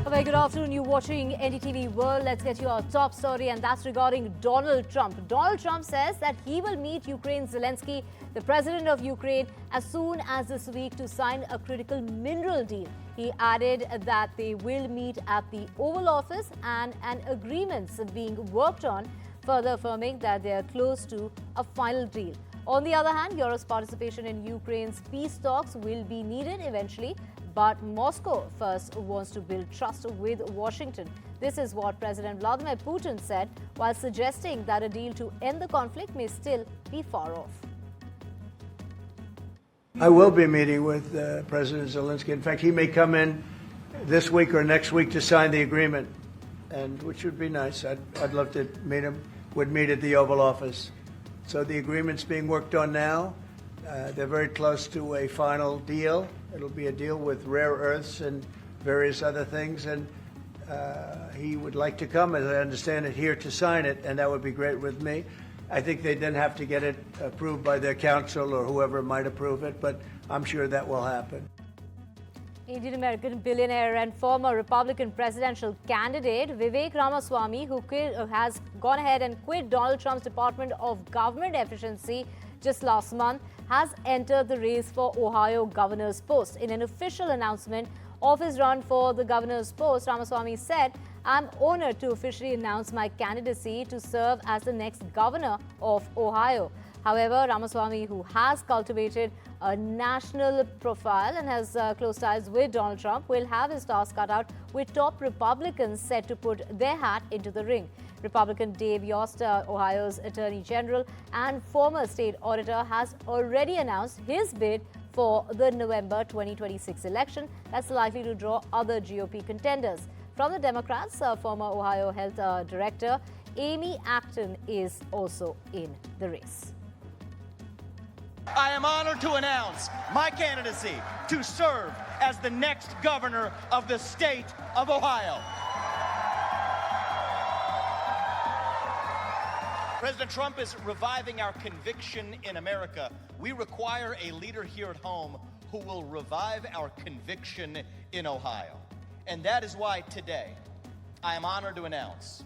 A very good afternoon. You're watching NDTV World. Let's get you our top story, and that's regarding Donald Trump. Donald Trump says that he will meet Ukraine's Zelensky, the president of Ukraine, as soon as this week to sign a critical mineral deal. He added that they will meet at the Oval Office and an agreement's being worked on, further affirming that they are close to a final deal. On the other hand, Europe's participation in Ukraine's peace talks will be needed eventually, but Moscow first wants to build trust with Washington. This is what President Vladimir Putin said, while suggesting that a deal to end the conflict may still be far off. I will be meeting with President Zelensky. In fact, he may come in this week or next week to sign the agreement, and which would be nice. I'd love to meet him. Would meet at the Oval Office. So the agreement's being worked on now. They're very close to a final deal. It'll be a deal with rare earths and various other things, and he would like to come, as I understand it, here to sign it, and that would be great with me. I think they then have to get it approved by their council or whoever might approve it, but I'm sure that will happen. Indian-American billionaire and former Republican presidential candidate Vivek Ramaswamy, who has gone ahead and quit Donald Trump's Department of Government Efficiency just last month, has entered the race for Ohio governor's post. In an official announcement of his run for the governor's post, Ramaswamy said, "I'm honored to officially announce my candidacy to serve as the next governor of Ohio." However, Ramaswamy, who has cultivated a national profile and has close ties with Donald Trump, will have his task cut out, with top Republicans set to put their hat into the ring. Republican Dave Yost, Ohio's Attorney General and former state auditor, has already announced his bid for the November 2026 election that's likely to draw other GOP contenders. From the Democrats, former Ohio Health Director Amy Acton is also in the race. I am honored to announce my candidacy to serve as the next governor of the state of Ohio. President Trump is reviving our conviction in America. We require a leader here at home who will revive our conviction in Ohio. And that is why today I am honored to announce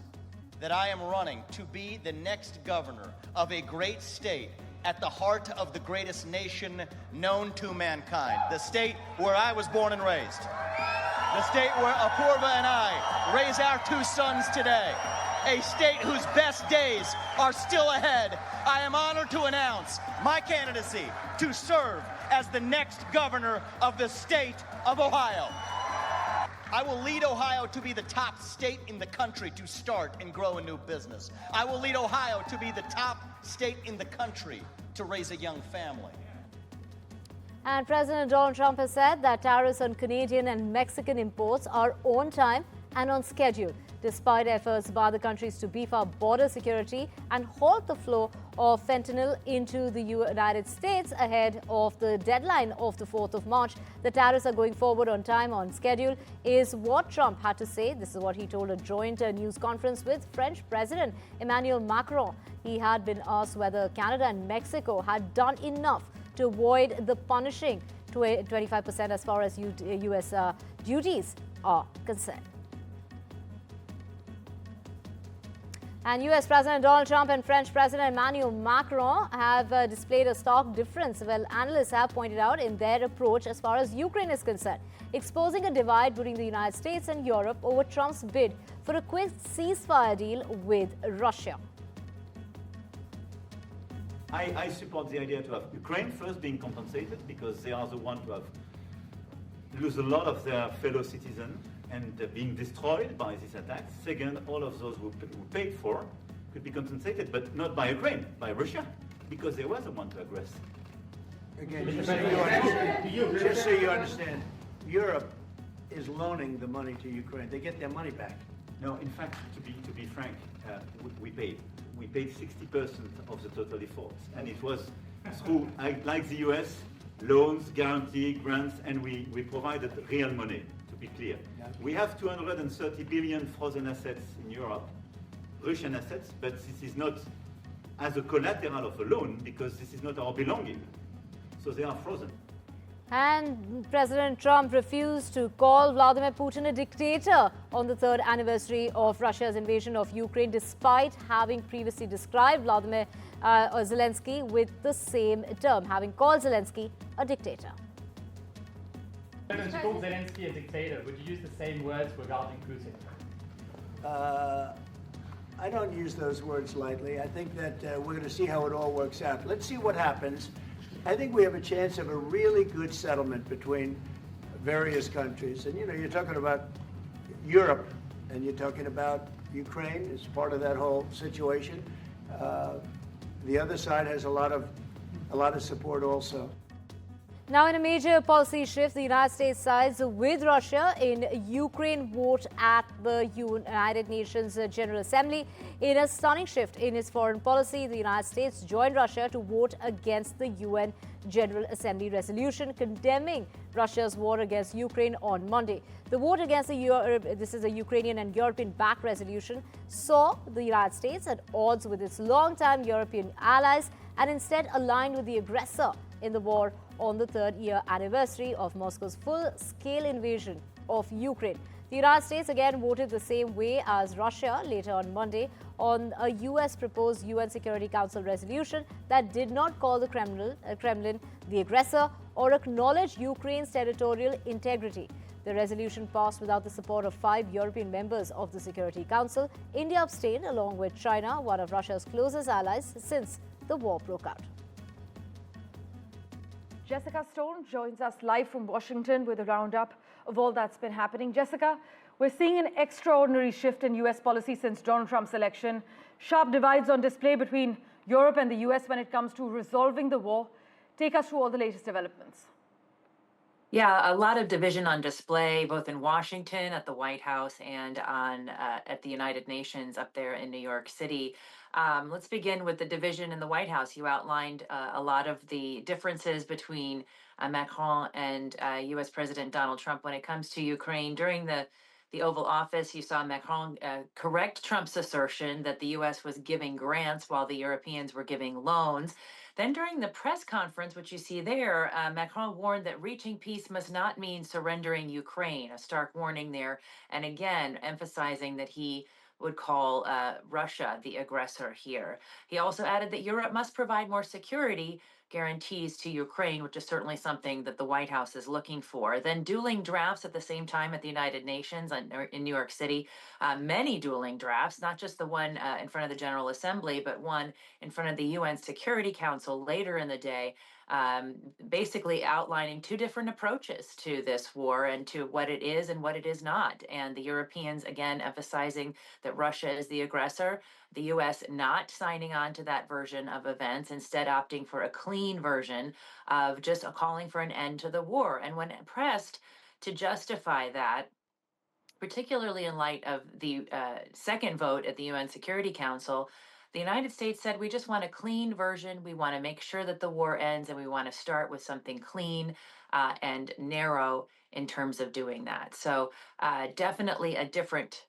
that I am running to be the next governor of a great state at the heart of the greatest nation known to mankind, the state where I was born and raised, the state where Apurva and I raise our two sons today, a state whose best days are still ahead. I am honored to announce my candidacy to serve as the next governor of the state of Ohio. I will lead Ohio to be the top state in the country to start and grow a new business. I will lead Ohio to be the top state in the country to raise a young family. And President Donald Trump has said that tariffs on Canadian and Mexican imports are on time and on schedule, despite efforts by the countries to beef up border security and halt the flow of fentanyl into the United States ahead of the deadline of the 4th of March. The tariffs are going forward on time, on schedule, is what Trump had to say. This is what he told a joint news conference with French President Emmanuel Macron. He had been asked whether Canada and Mexico had done enough to avoid the punishing 25% as far as U.S. duties are concerned. And U.S. President Donald Trump and French President Emmanuel Macron have displayed a stark difference, well, analysts have pointed out, in their approach as far as Ukraine is concerned, exposing a divide between the United States and Europe over Trump's bid for a quick ceasefire deal with Russia. I support the idea to have Ukraine first being compensated, because they are the ones who have lose a lot of their fellow citizens and being destroyed by these attacks. Second, all of those who paid for could be compensated, but not by Ukraine, by Russia, because they were the one to aggress. Again, just so you understand, Europe is loaning the money to Ukraine. They get their money back. No, in fact, to be frank, we paid 60% of the total efforts, and it was through, like the US, loans, guarantee, grants, and we provided real money. To be clear, we have 230 billion frozen assets in Europe, Russian assets, but this is not as a collateral of a loan, because this is not our belonging. So they are frozen. And President Trump refused to call Vladimir Putin a dictator on the third anniversary of Russia's invasion of Ukraine, despite having previously described Vladimir Zelensky with the same term, having called Zelensky a dictator. President called Zelensky a dictator. Would you use the same words regarding Putin? I don't use those words lightly. I think that we're going to see how it all works out. Let's see what happens. I think we have a chance of a really good settlement between various countries. And, you know, you're talking about Europe and you're talking about Ukraine as part of that whole situation. The other side has a lot of support also. Now, in a major policy shift, the United States sides with Russia in Ukraine vote at the United Nations General Assembly. In a stunning shift in its foreign policy, the United States joined Russia to vote against the UN General Assembly resolution condemning Russia's war against Ukraine on Monday. The vote against this is a Ukrainian and European-backed resolution, saw the United States at odds with its longtime European allies and instead aligned with the aggressor in the war on the third-year anniversary of Moscow's full-scale invasion of Ukraine. The United States again voted the same way as Russia later on Monday on a US-proposed UN Security Council resolution that did not call the Kremlin the aggressor or acknowledge Ukraine's territorial integrity. The resolution passed without the support of 5 European members of the Security Council. India abstained, along with China, one of Russia's closest allies since the war broke out. Jessica Stone joins us live from Washington with a roundup of all that's been happening. Jessica, we're seeing an extraordinary shift in U.S. policy since Donald Trump's election. Sharp divides on display between Europe and the U.S. when it comes to resolving the war. Take us through all the latest developments. Yeah, a lot of division on display, both in Washington at the White House and at the United Nations up there in New York City. Let's begin with the division in the White House. You outlined a lot of the differences between Macron and U.S. President Donald Trump when it comes to Ukraine. During the Oval Office, you saw Macron correct Trump's assertion that the U.S. was giving grants while the Europeans were giving loans. Then during the press conference, which you see there, Macron warned that reaching peace must not mean surrendering Ukraine, a stark warning there, and again emphasizing that he would call Russia the aggressor here. He also added that Europe must provide more security guarantees to Ukraine, which is certainly something that the White House is looking for. Then dueling drafts at the same time at the United Nations in New York City, many dueling drafts, not just the one in front of the General Assembly, but one in front of the UN Security Council later in the day, basically outlining 2 different approaches to this war and to what it is and what it is not. And the Europeans, again, emphasizing that Russia is the aggressor, the U.S. not signing on to that version of events, instead opting for a clean version of just calling for an end to the war. And when pressed to justify that, particularly in light of the second vote at the UN Security Council, the United States said, we just want a clean version. We want to make sure that the war ends, and we want to start with something clean and narrow in terms of doing that. So definitely a different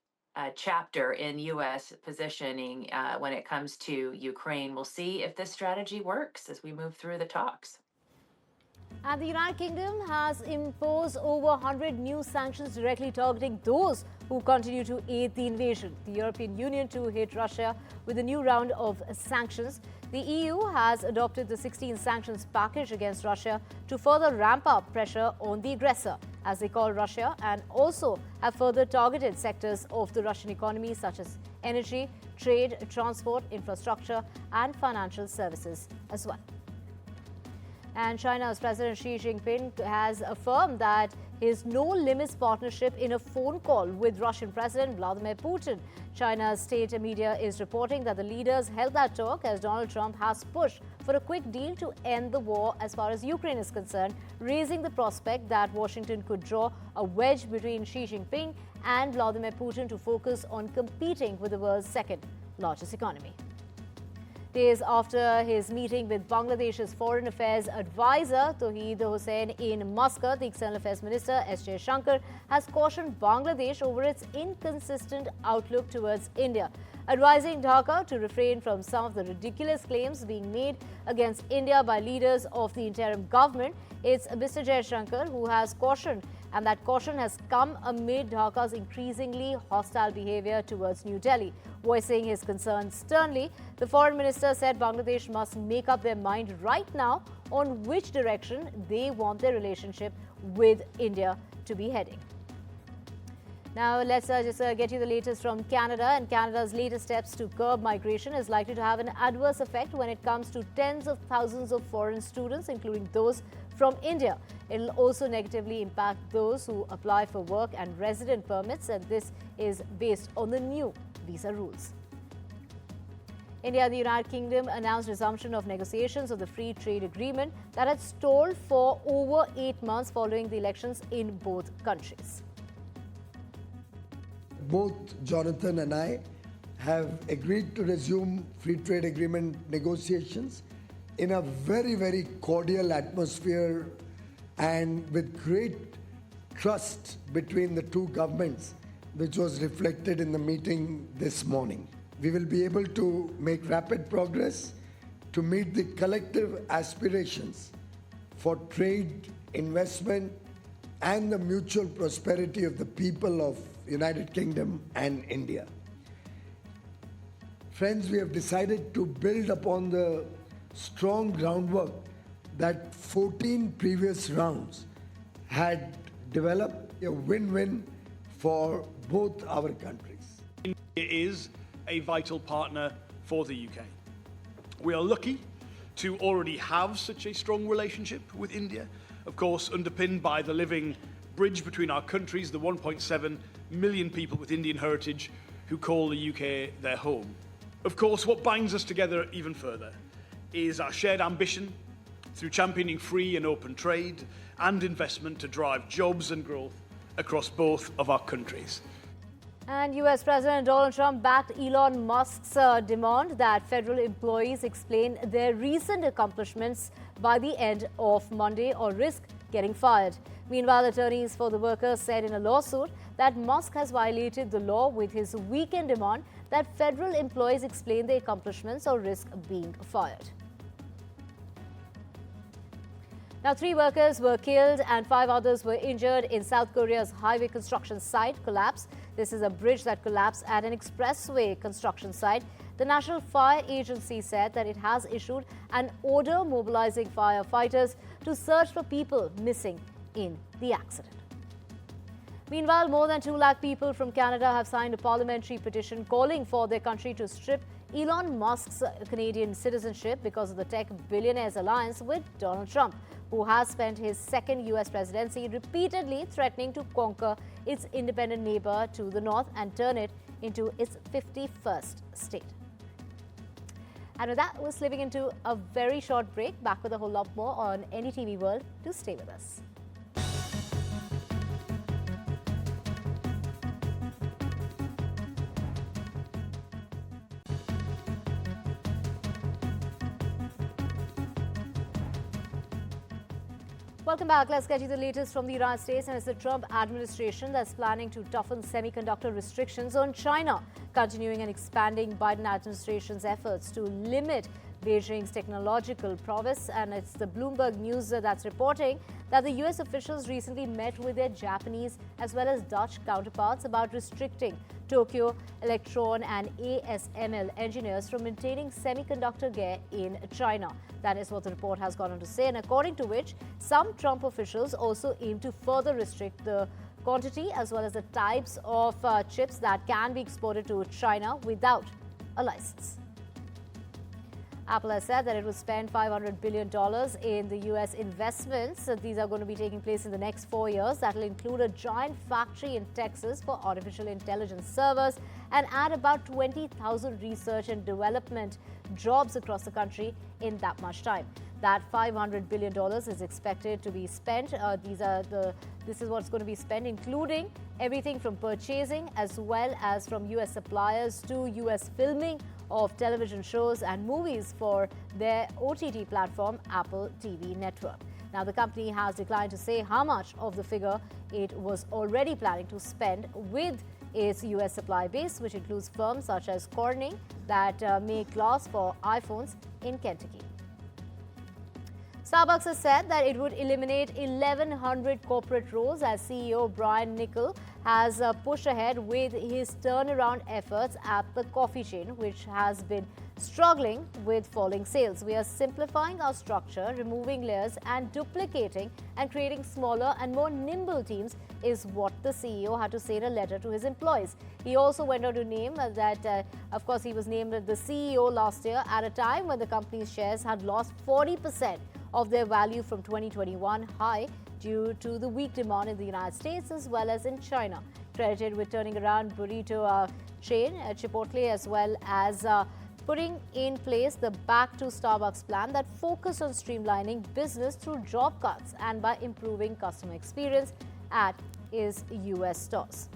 chapter in U.S. positioning when it comes to Ukraine. We'll see if this strategy works as we move through the talks. And the United Kingdom has imposed over 100 new sanctions directly targeting those who continue to aid the invasion. The European Union too hit Russia with a new round of sanctions. The EU has adopted the 16 sanctions package against Russia to further ramp up pressure on the aggressor, as they call Russia, and also have further targeted sectors of the Russian economy such as energy, trade, transport, infrastructure, and financial services as well. And China's President Xi Jinping has affirmed that his no-limits partnership in a phone call with Russian President Vladimir Putin. China's state media is reporting that the leaders held that talk as Donald Trump has pushed for a quick deal to end the war as far as Ukraine is concerned, raising the prospect that Washington could draw a wedge between Xi Jinping and Vladimir Putin to focus on competing with the world's second largest economy. days after his meeting with Bangladesh's Foreign Affairs advisor Tauheed Hossain in Muscat. The External Affairs Minister S. Shankar has cautioned Bangladesh over its inconsistent outlook towards India, advising Dhaka to refrain from some of the ridiculous claims being made against India by leaders of the interim government. It's Mr. Jaishankar who has cautioned, and that caution has come amid Dhaka's increasingly hostile behavior towards New Delhi. Voicing his concerns sternly, the foreign minister said Bangladesh must make up their mind right now on which direction they want their relationship with India to be heading. Now, let's just get you the latest from Canada. And Canada's latest steps to curb migration is likely to have an adverse effect when it comes to tens of thousands of foreign students, including those from India. It will also negatively impact those who apply for work and resident permits, and this is based on the new visa rules. India and the United Kingdom announced resumption of negotiations of the free trade agreement that had stalled for over 8 months following the elections in both countries. Both Jonathan and I have agreed to resume free trade agreement negotiations in a very, very cordial atmosphere and with great trust between the two governments, which was reflected in the meeting this morning. We will be able to make rapid progress to meet the collective aspirations for trade, investment, and the mutual prosperity of the people of United Kingdom and India. Friends, we have decided to build upon the strong groundwork that 14 previous rounds had developed a win-win for both our countries. India is a vital partner for the UK. We are lucky to already have such a strong relationship with India, of course underpinned by the living bridge between our countries, the 1.7 million people with Indian heritage who call the UK their home. Of course, what binds us together even further is our shared ambition through championing free and open trade and investment to drive jobs and growth across both of our countries. And US President Donald Trump backed Elon Musk's demand that federal employees explain their recent accomplishments by the end of Monday or risk getting fired. Meanwhile, attorneys for the workers said in a lawsuit that Musk has violated the law with his weekend demand that federal employees explain their accomplishments or risk being fired. Now, 3 workers were killed and 5 others were injured in South Korea's highway construction site collapse. This is a bridge that collapsed at an expressway construction site. The National Fire Agency said that it has issued an order mobilizing firefighters to search for people missing in the accident. Meanwhile, more than 2 lakh people from Canada have signed a parliamentary petition calling for their country to strip Elon Musk's Canadian citizenship because of the tech billionaire's alliance with Donald Trump, who has spent his second US presidency repeatedly threatening to conquer its independent neighbor to the north and turn it into its 51st state. And with that, we're slipping into a very short break. Back with a whole lot more on NDTV World. Do stay with us. Welcome back. Let's get you the latest from the United States. And it's the Trump administration that's planning to toughen semiconductor restrictions on China, continuing and expanding Biden administration's efforts to limit Beijing's technological prowess. And it's the Bloomberg News that's reporting that the U.S. officials recently met with their Japanese as well as Dutch counterparts about restricting Tokyo Electron and ASML engineers from maintaining semiconductor gear in China. That is what the report has gone on to say, and according to which some Trump officials also aim to further restrict the quantity as well as the types of chips that can be exported to China without a license. Apple has said that it will spend $500 billion in the U.S. investments. These are going to be taking place in the next 4 years. That will include a giant factory in Texas for artificial intelligence servers and add about 20,000 research and development jobs across the country in that much time. That $500 billion is expected to be spent. This is what's going to be spent, including everything from purchasing as well as from U.S. suppliers to U.S. filming of television shows and movies for their OTT platform, Apple TV network. Now, the company has declined to say how much of the figure it was already planning to spend with its US supply base, which includes firms such as Corning that make glass for iPhones in Kentucky. Starbucks has said that it would eliminate 1,100 corporate roles as CEO Brian Niccol has pushed ahead with his turnaround efforts at the coffee chain, which has been struggling with falling sales. We are simplifying our structure, removing layers and duplicating and creating smaller and more nimble teams is what the CEO had to say in a letter to his employees. He also went on to name that, of course, he was named the CEO last year at a time when the company's shares had lost 40% of their value from 2021 high due to the weak demand in the United States as well as in China. Credited with turning around burrito chain Chipotle as well as putting in place the Back to Starbucks plan that focused on streamlining business through job cuts and by improving customer experience at its US stores.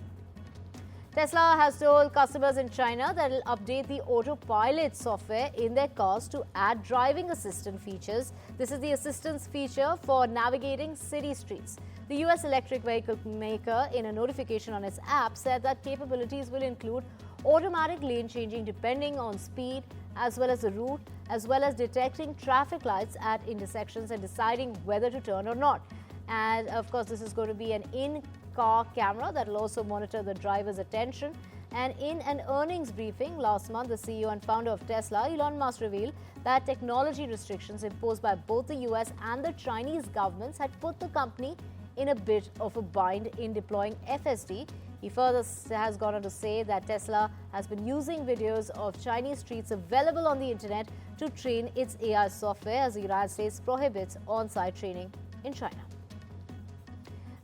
Tesla has told customers in China that it will update the autopilot software in their cars to add driving assistant features. This is the assistance feature for navigating city streets. The US electric vehicle maker, in a notification on its app, said that capabilities will include automatic lane changing depending on speed as well as the route, as well as detecting traffic lights at intersections and deciding whether to turn or not. And of course, this is going to be an in-car camera that will also monitor the driver's attention. And in an earnings briefing last month, the CEO and founder of Tesla, Elon Musk, revealed that technology restrictions imposed by both the US and the Chinese governments had put the company in a bit of a bind in deploying FSD. He further has gone on to say that Tesla has been using videos of Chinese streets available on the internet to train its AI software, as the United States prohibits on-site training in China.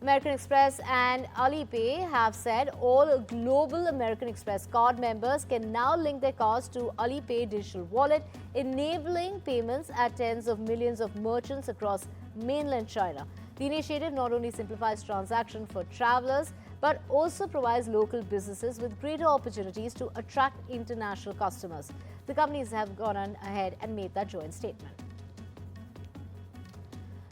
American Express and Alipay have said all global American Express card members can now link their cards to Alipay digital wallet, enabling payments at tens of millions of merchants across mainland China. The initiative not only simplifies transactions for travelers, but also provides local businesses with greater opportunities to attract international customers. The companies have gone on ahead and made that joint statement.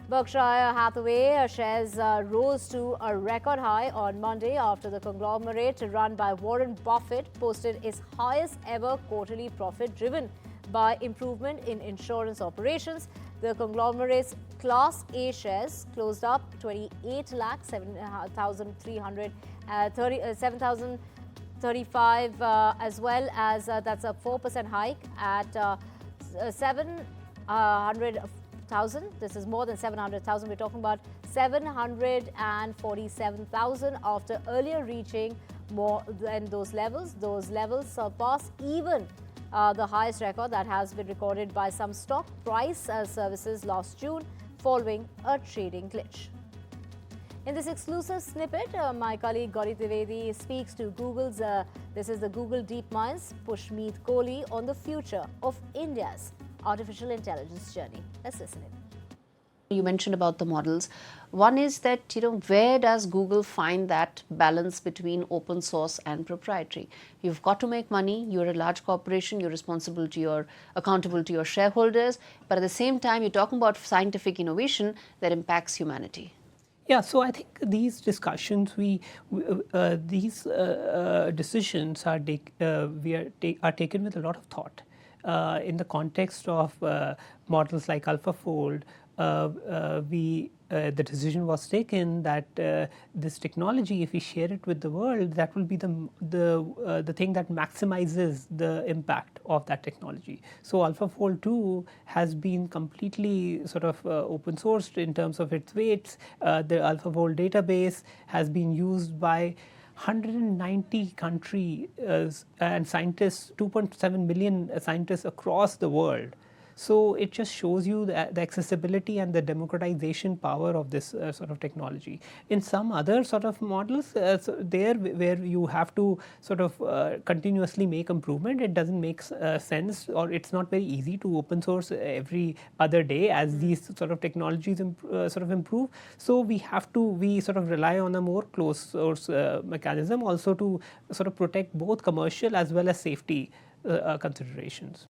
Berkshire Hathaway shares rose to a record high on Monday after the conglomerate run by Warren Buffett posted its highest ever quarterly profit, driven by improvement in insurance operations. The conglomerate's Class A shares closed up 28,735 as well as that's a 4% hike at 700,000. This is more than 700,000. We're talking about 747,000 after earlier reaching more than those levels. Those levels surpass even the highest record that has been recorded by some stock price services last June following a trading glitch. In this exclusive snippet, my colleague Gauri Trivedi speaks to Google's, this is the Google DeepMind's Pushmeet Kohli on the future of India's artificial intelligence journey. Let's listen in. You mentioned about the models. One is that, where does Google find that balance between open source and proprietary? You've got to make money. You're a large corporation. You're accountable to your shareholders. But at the same time, you're talking about scientific innovation that impacts humanity. Yeah, so I think these discussions, these decisions are taken with a lot of thought. In the context of models like AlphaFold, the decision was taken that this technology, if we share it with the world, that will be the thing that maximizes the impact of that technology. So AlphaFold 2 has been completely sort of open sourced in terms of its weights. The AlphaFold database has been used by 190 countries and scientists, 2.7 million scientists across the world. So it just shows you the accessibility and the democratization power of this sort of technology. In some other sort of models, where you have to sort of continuously make improvement, it doesn't make sense, or it's not very easy to open source every other day as these sort of technologies sort of improve. So we sort of rely on a more closed source mechanism also to sort of protect both commercial as well as safety considerations.